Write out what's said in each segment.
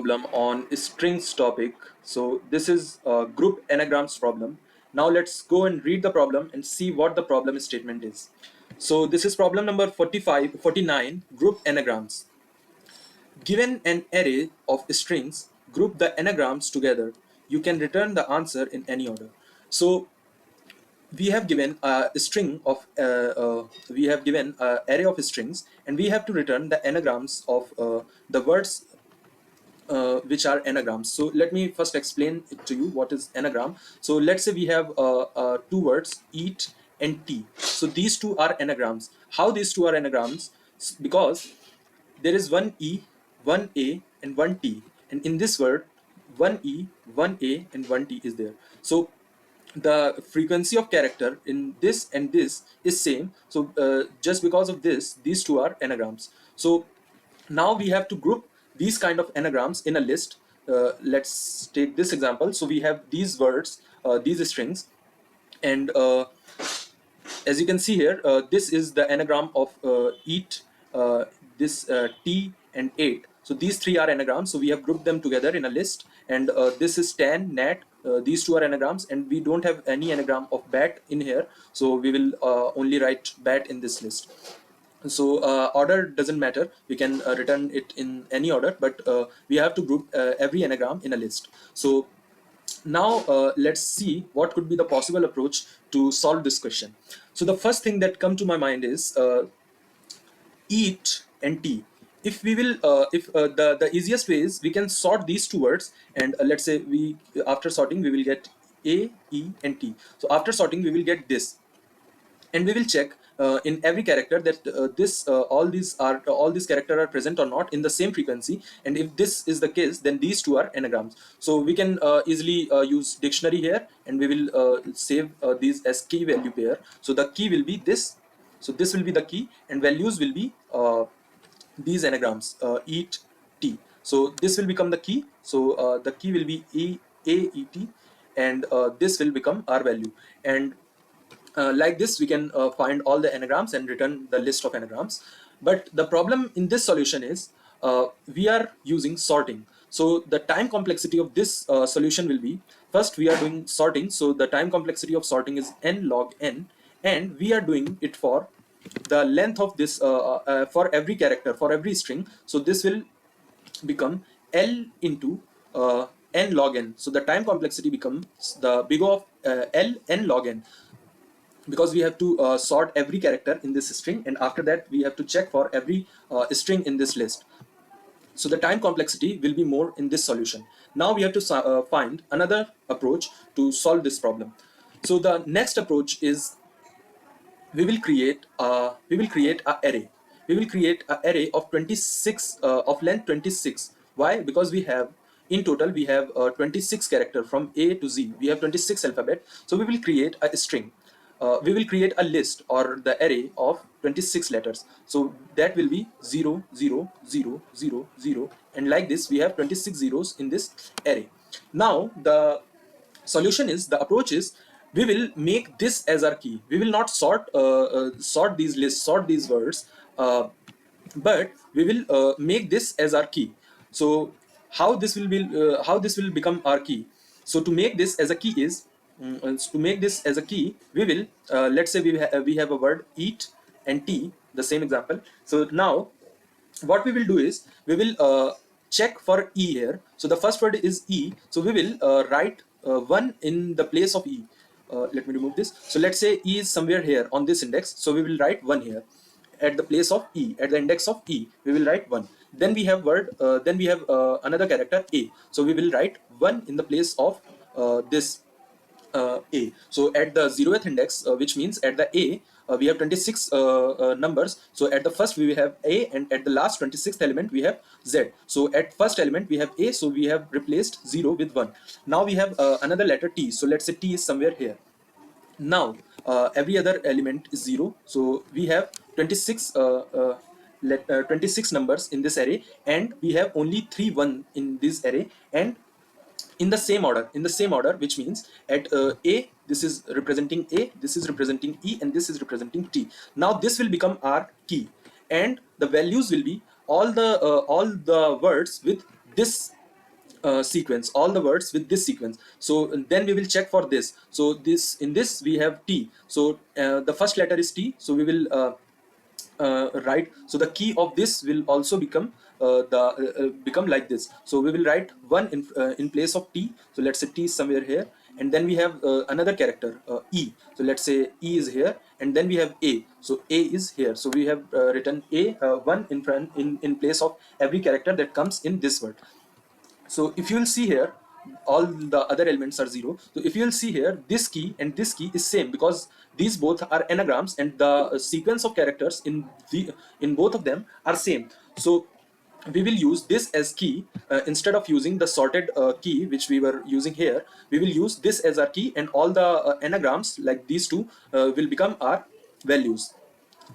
problem on strings topic. So this is a group anagrams problem. Now let's go and read the problem and see what the problem statement is. So this is problem number 49, group anagrams. Given an array of strings, group the anagrams together. You can return the answer in any order. So we have given a string of we have given an array of strings, and we have to return the anagrams of the words which are anagrams. So let me first explain it to you what is anagram. So let's say we have two words, eat and tea. So these two are anagrams. How these two are anagrams? Because there is one e, one a, and one t, and in this word one e, one a, and one t is there. So the frequency of character in this and this is same. So just because of this, these two are anagrams. So now we have to group these kind of anagrams in a list. Let's take this example. So we have these words, these strings, and as you can see here, this is the anagram of eat, this tea, and eight. So these three are anagrams. So we have grouped them together in a list, and this is tan, nat. These two are anagrams, and we don't have any anagram of bat in here. So we will only write bat in this list. So order doesn't matter. We can return it in any order, but we have to group every anagram in a list. So now let's see what could be the possible approach to solve this question. So the first thing that come to my mind is eat and tea. If we will the easiest way is we can sort these two words, and let's say we, after sorting, we will get a, e, and t. So after sorting we will get this, and we will check in every character that all these characters are present or not in the same frequency. And if this is the case, then these two are anagrams. So we can easily use dictionary here, and we will save these as key value pair. So the key will be this. So this will be the key, and values will be these anagrams, eat, t. So this will become the key. So the key will be e t, and this will become our value. And like this, we can find all the anagrams and return the list of anagrams. But the problem in this solution is we are using sorting. So the time complexity of this solution will be, first we are doing sorting. So the time complexity of sorting is n log n, and we are doing it for the length of this for every character, for every string. So this will become L into n log n. So the time complexity becomes the big O of L n log n, because we have to sort every character in this string, and after that we have to check for every string in this list. So the time complexity will be more in this solution. Now we have to find another approach to solve this problem. So the next approach is we will create a array. We will create an array of 26 of length 26. Why? Because we have, in total we have 26 character from A to Z. We have 26 alphabet. So we will create a string. We will create a list or the array of 26 letters. So that will be 0, 0, 0, 0, 0, and like this we have 26 zeros in this array. Now the solution is, the approach is, we will make this as our key. We will not sort these lists, sort these words, but we will make this as our key. So how this will become our key? So to make this as a key is, we will let's say we have a word eat and tea, the same example. So now what we will do is we will check for e here. So the first word is e, so we will write 1 in the place of e. Let me remove this. So let's say e is somewhere here on this index, so we will write 1 here at the place of e, at the index of e we will write 1. Then we have another character a, so we will write 1 in the place of this a. So at the 0th index, which means at the a, we have 26 numbers. So at the first we have a, and at the last 26th element we have z. So at first element we have a, so we have replaced 0 with 1. Now we have another letter t. So let's say t is somewhere here. Now every other element is 0. So we have 26 26 numbers in this array, and we have only 3 1 in this array, and in the same order, which means at a, this is representing a, this is representing e, and this is representing t. Now this will become our key, and the values will be all the words with this sequence, all the words with this sequence. So then we will check for this. So this, in this we have T, so the first letter is T, so we will write, so the key of this will also become become like this. So we will write 1 in place of T, so let's say T is somewhere here, and then we have another character E, so let's say E is here, and then we have A, so A is here, so we have written A 1 in front, in place of every character that comes in this word. So if you will see here, all the other elements are 0. So if you will see here, this key and this key is same, because these both are anagrams, and the sequence of characters in both of them are same. So we will use this as key, instead of using the sorted key which we were using here. We will use this as our key, and all the anagrams like these two will become our values.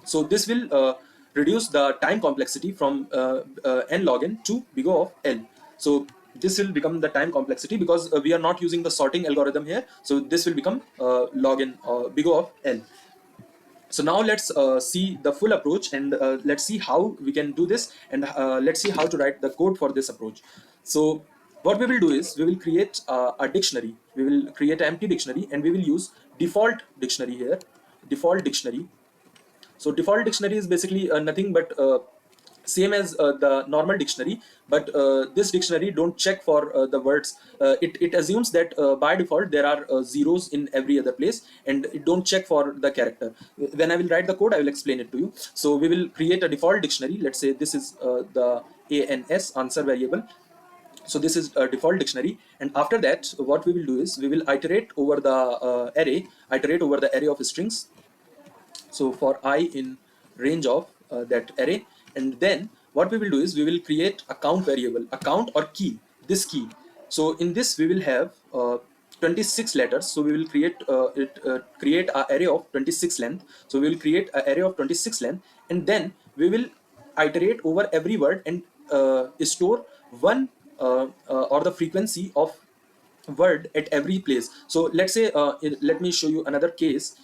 So this will reduce the time complexity from n log n to big O of L. So this will become the time complexity, because we are not using the sorting algorithm here. So this will become log n big O of L. So now let's see the full approach, and let's see how we can do this, and let's see how to write the code for this approach. So what we will do is, we will create a dictionary. We will create an empty dictionary, and we will use default dictionary here, default dictionary. So default dictionary is basically nothing but same as the normal dictionary, but this dictionary don't check for the words. It assumes that by default there are zeros in every other place, and it don't check for the character. When I will write the code, I will explain it to you. So we will create a default dictionary. Let's say this is the ANS, answer variable. So this is a default dictionary, and after that what we will do is, we will iterate over the iterate over the array of strings. So for I in range of that array, and then what we will do is, we will create a count variable, a count or key, this key. So in this we will have 26 letters. So we will create a array of 26 length. So we will create an array of 26 length, and then we will iterate over every word, and store one or the frequency of word at every place. So let's say let me show you another case.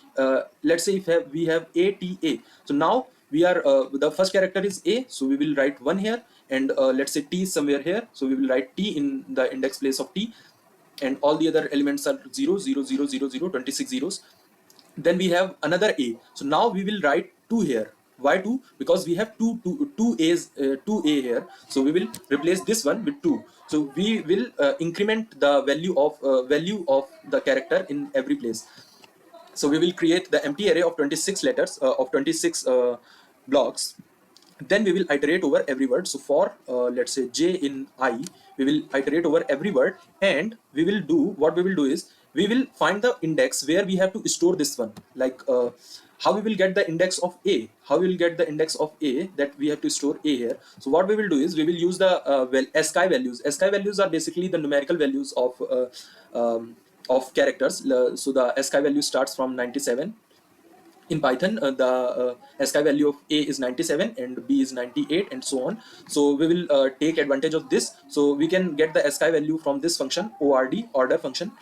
Let's say if we have ATA. So now we are the first character is A, so we will write 1 here, and let's say T is somewhere here, so we will write T in the index place of T, and all the other elements are 0 0 0 0 0, 26 zeros. Then we have another A, so now we will write 2 here. Why 2? Because we have two A's, 2A here, so we will replace this one with 2. So we will increment the value of the character in every place. So we will create the empty array of 26 letters, of 26 blocks. Then we will iterate over every word. So for let's say J in I, we will iterate over every word, and we will do, what we will do is, we will find the index where we have to store this one. Like how we will get the index of A, how we will get the index of A, that we have to store A here. So what we will do is, we will use the ASCII values. ASCII values are basically the numerical values of characters. So the ASCII value starts from 97. In Python, the ASCII value of A is 97 and B is 98, and so on. So we will take advantage of this. So we can get the ASCII value from this function, ORD, order function.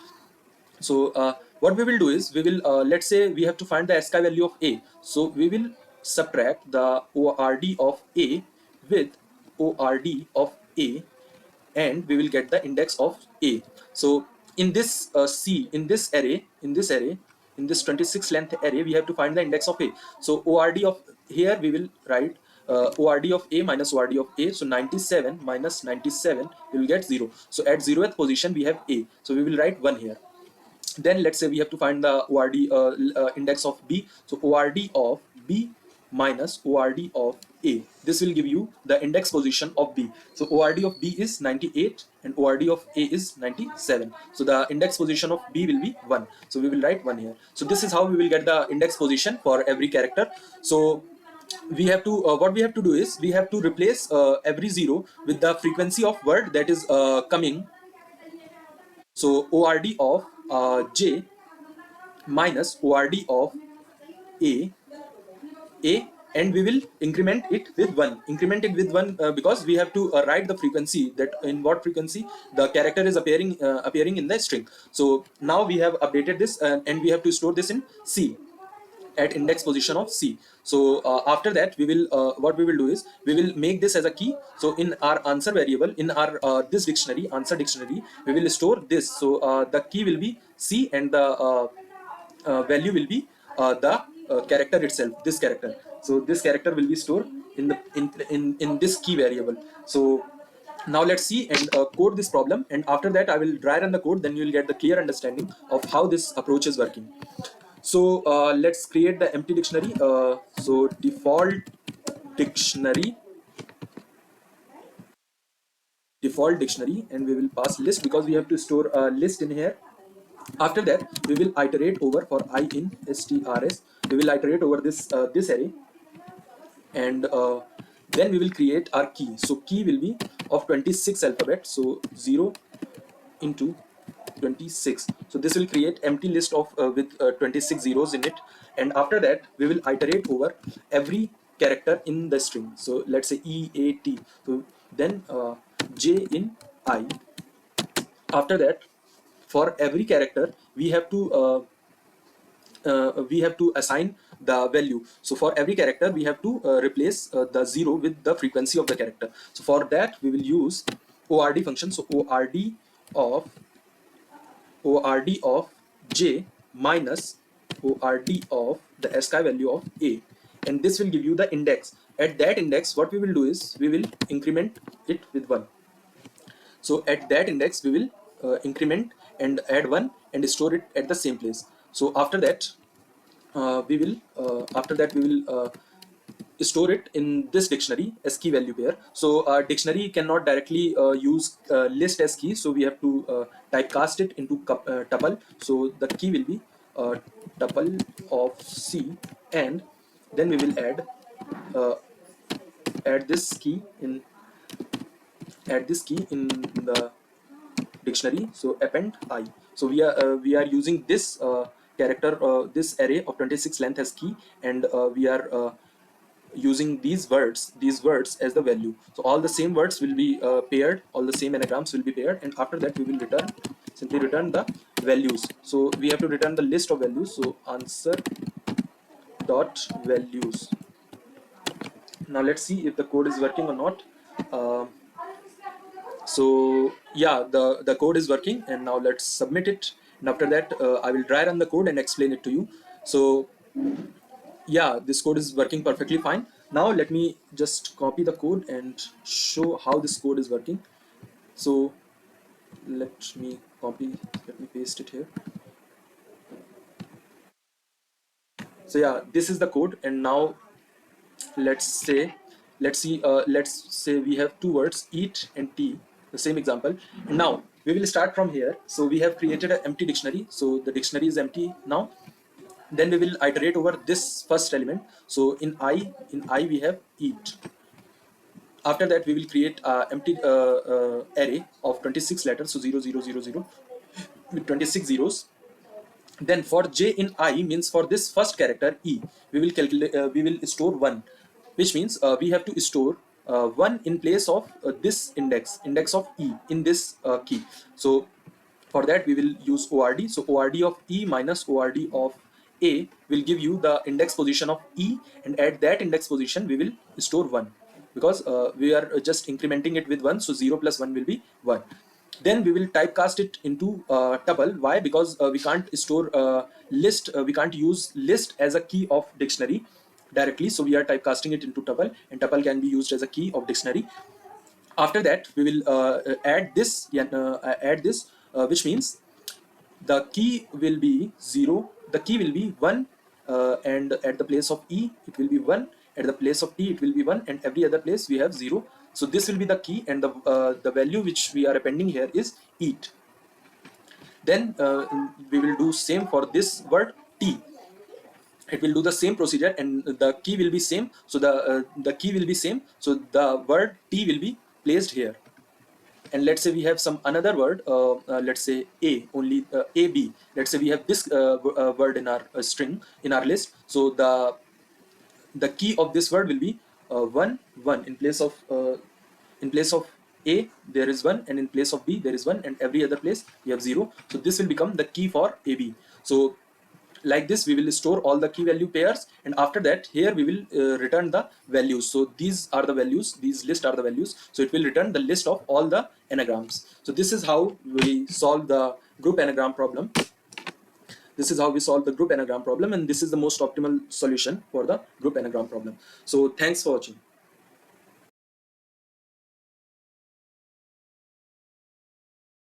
So what we will do is, we will let's say we have to find the ASCII value of A. So we will subtract the ORD of A with ORD of A, and we will get the index of A. So in this in this array, in this 26 length array, we have to find the index of A. So ORD of, here we will write ORD of A minus ORD of A. So 97 minus 97, we will get 0. So at 0th position we have A. So we will write 1 here. Then let's say we have to find the ORD index of B. So ORD of B minus ORD of A. This will give you the index position of B. So ORD of B is 98 and ORD of A is 97. So the index position of B will be 1. So we will write 1 here. So this is how we will get the index position for every character. So we have to what we have to do is, we have to replace every 0 with the frequency of word that is coming. So ORD of J minus ORD of A, and we will increment it with 1. Increment it with 1 because we have to write the frequency, that in what frequency the character is appearing in the string. So now we have updated this, and we have to store this in C. at index position of C. So after that we will what we will do is we will make this as a key. So in our answer variable, in our this dictionary, answer dictionary, we will store this. So the key will be C, and the value will be the character itself, this character. So this character will be stored in the in this key variable. So now let's see and code this problem, and after that I will dry run the code, then you will get the clear understanding of how this approach is working. So let's create the empty dictionary. So dictionary default dictionary, and we will pass list because we have to store a list in here. After that we will iterate over for I in strs. We will iterate over this array, and then we will create our key. So key will be of 26 alphabet, so 0 into 26. So this will create empty list of with 26 zeros in it. And after that we will iterate over every character in the string. So let's say E, A, T. So then J in I. After that, for every character we have to assign the value. So for every character we have to replace the 0 with the frequency of the character. So for that we will use ORD function. So ORD of j minus ORD of the ASCII value of a, and this will give you the index. At that index what we will do is we will increment it with 1. So at that index we will increment and add 1 and store it at the same place. So after that we will store it in this dictionary as key value pair. So dictionary cannot directly use list as key, so we have to typecast it into tuple. So the key will be tuple of C, and then we will uh, add this key in the dictionary. So append I. So we are using this character, this array of 26 length as key, and we are using these words as the value. So all the same words will be paired, all the same anagrams will be paired, and after that we will simply return the values. So we have to return the list of values. So answer dot values. Now let's see if the code is working or not. Uh, so yeah, the code is working, and now let's submit it, and after that I will dry run the code and explain it to you. So yeah, this code is working perfectly fine. Now let me just copy the code and show how this code is working. So let me paste it here. So yeah, this is the code, and now let's say we have two words, eat and tea, the same example. And now we will start from here. So we have created an empty dictionary, so the dictionary is empty now. Then we will iterate over this first element. So in I we have eat. After that we will create empty array of 26 letters, so 0 0 0 0 with 26 zeros. Then for j in I means for this first character E, we will calculate we will store 1, which means we have to store 1 in place of this index of E in this key. So for that we will use ORD. So ORD of E minus ORD of A will give you the index position of E, and at that index position we will store 1, because we are just incrementing it with 1. So 0 plus 1 will be 1. Then we will typecast it into tuple. Why? Because we can't store list, we can't use list as a key of dictionary directly, so we are typecasting it into tuple, and tuple can be used as a key of dictionary. After that we will add this, which means the key will be 0, the key will be 1, and at the place of E it will be 1, at the place of T it will be 1, and every other place we have 0. So this will be the key, and the value which we are appending here is eat. Then we will do same for this word T. It will do the same procedure, and the key will be same. So the key will be same, so the word T will be placed here. And let's say we have some another word, let's say A, only AB. Let's say we have this word in our string, in our list. So the key of this word will be 1 1. In place of A there is 1, and in place of B there is 1, and every other place we have 0. So this will become the key for AB. So like this we will store all the key value pairs, and after that here we will return the values. So these are the values, these list are the values, so it will return the list of all the anagrams. So this is how we solve the group anagram problem. This is how we solve the group anagram problem, and this is the most optimal solution for the group anagram problem. So thanks for watching.